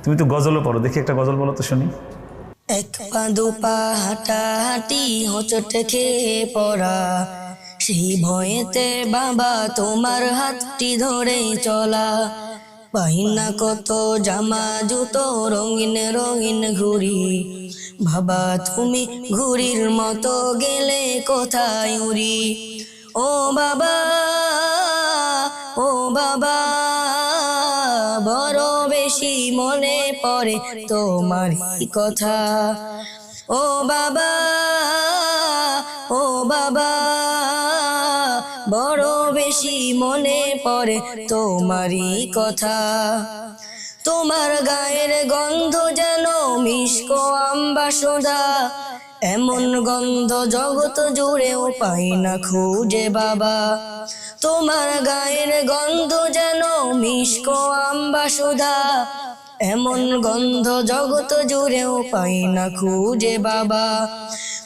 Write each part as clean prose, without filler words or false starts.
তুমি তো গজলও পড়ো, দেখি একটা গজল বলো তো শুনি। এক পা দু পা হাঁটাহাঁটি হোঁচট খেয়ে পড়া, সেই ভয়েতে বাবা তোমার হাতটি ধরে চলা। বাহিনা কত জামা জুতো রঙিন রঙিন ঘুড়ি, বাবা তুমি ঘুড়ির মতো গেলে কোথায় উড়ি। ও বাবা, ও বাবা, বড় বেশি মনে পড়ে তোমারই কথা। ও বাবা, ও বাবা, বড় বেশি মনে পড়ে তোমারই কথা। তোমার গায়ের গন্ধ যেন মিষ্ক আম্বাসুধা, এমন গন্ধ জগৎ জুড়েও পাই না খুঁজে বাবা। তোমার গায়ের গন্ধ যেন মিষ্ক আম্বাসুধা, এমন গন্ধ জগৎ জুড়েও পাই না খুঁজে বাবা।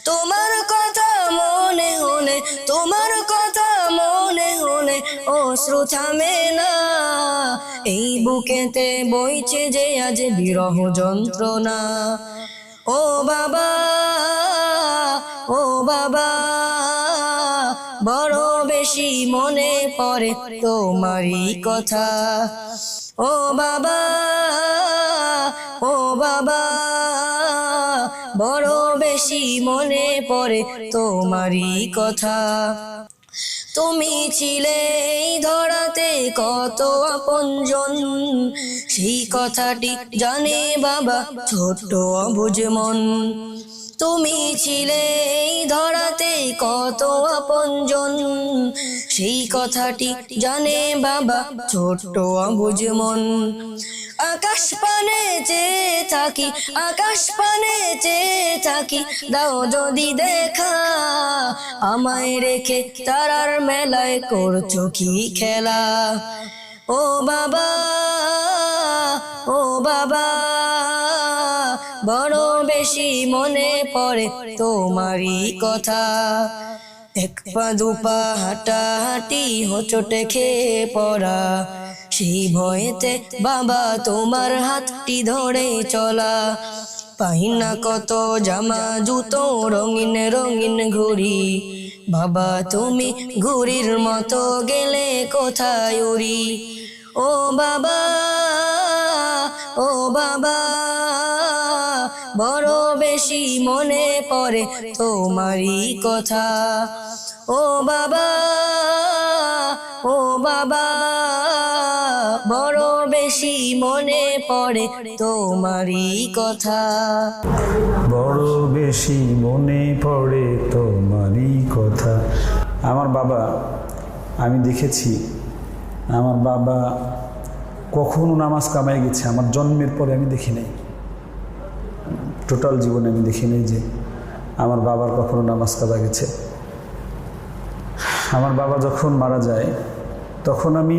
তোমার কথা মনে হলে, তোমার কথা মনে হলে অশ্রু থামে না, এই বুকেতে বইছে যে আজ বিরহ যন্ত্রণা। ও বাবা, ও বাবা, বড় বেশি মনে পড়ে তোমারই কথা। ও বাবা, ও বাবা, বড় বেশি মনে পড়ে তোমারই কথা। তুমি ছিলে এই ধরাতে কত আপনজন, সেই কথাটি জানে বাবা ছোট্ট অবুঝ মন। তুমি ছিলে এই ধরাতে কত আপনজন, সেই কথাটি জানে বাবা ছোট্ট অবুঝ মন। আকাশ পানে চেয়ে থাকি, আকাশ পানে চেয়ে থাকি, দাও যদি দেখা, আমায় রেখে তারার মেলায় করছো কি খেলা। ও বাবা, ও বাবা, বড় বেশি মনে পড়ে তোমারই কথা। এক পা দু পা হাঁটাহাঁটি হোঁচট খেয়ে পড়া, সেই ভয়েতে বাবা তোমার হাতটি ধরে চলা। পাই না কত জামা জুতো রঙিন রঙিন ঘুড়ি, বাবা তুমি ঘুড়ির মতো গেলে কোথায় উড়ি। ও বাবা, ও বাবা, বড় বেশি মনে পড়ে তোমারই কথা। ও বাবা, ও বাবা, বড় বেশি মনে পড়ে তোমারই কথা। বড় বেশি মনে পড়ে তোমারই কথা। আমার বাবা, আমি দেখেছি আমার বাবা কখনো নামাজ কামাই গেছে আমার জন্মের পরে আমি দেখি নাই। টোটাল জীবনে আমি দেখি নাই যে আমার বাবার কখনো নামাজ কাজা গেছে। আমার বাবা যখন মারা যায় তখন আমি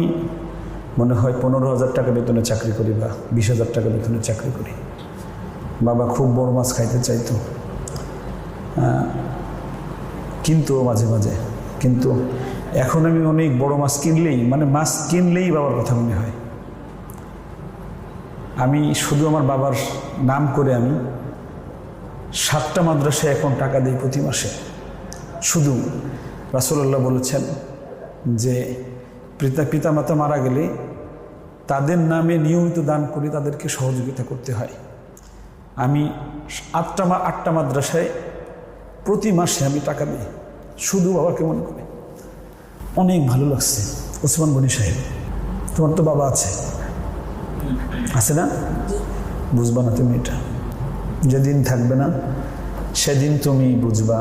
মনে হয় 15,000 টাকা বেতনে চাকরি করি বা 20,000 টাকা বেতনে চাকরি করি। বাবা খুব বড় মাছ খাইতে চাইতো, কিন্তু মাঝে মাঝে, কিন্তু এখন আমি অনেক বড় মাছ কিনলেই, মানে মাছ কিনলেই বাবার কথা মনে হয়। আমি শুধু আমার বাবার নাম করে আমি 7টা মাদ্রাসায় এখন টাকা দিই প্রতি মাসে। শুধু রাসূলুল্লাহ বলেছেন যে পিতামাতা মারা গেলে তাদের নামে নিয়মিত দান করে তাদেরকে সহযোগিতা করতে হয়। আমি 8টা মাদ্রাসায় প্রতি মাসে আমি টাকা দিই শুধু বাবাকে মনে করে। অনেক ভালো লাগছে। ওসমান গনি সাহেব, তোমার তো বাবা আছে, আছে না? বুঝবা না তুমি এটা, যেদিন থাকবে না সেদিন তুমি বুঝবা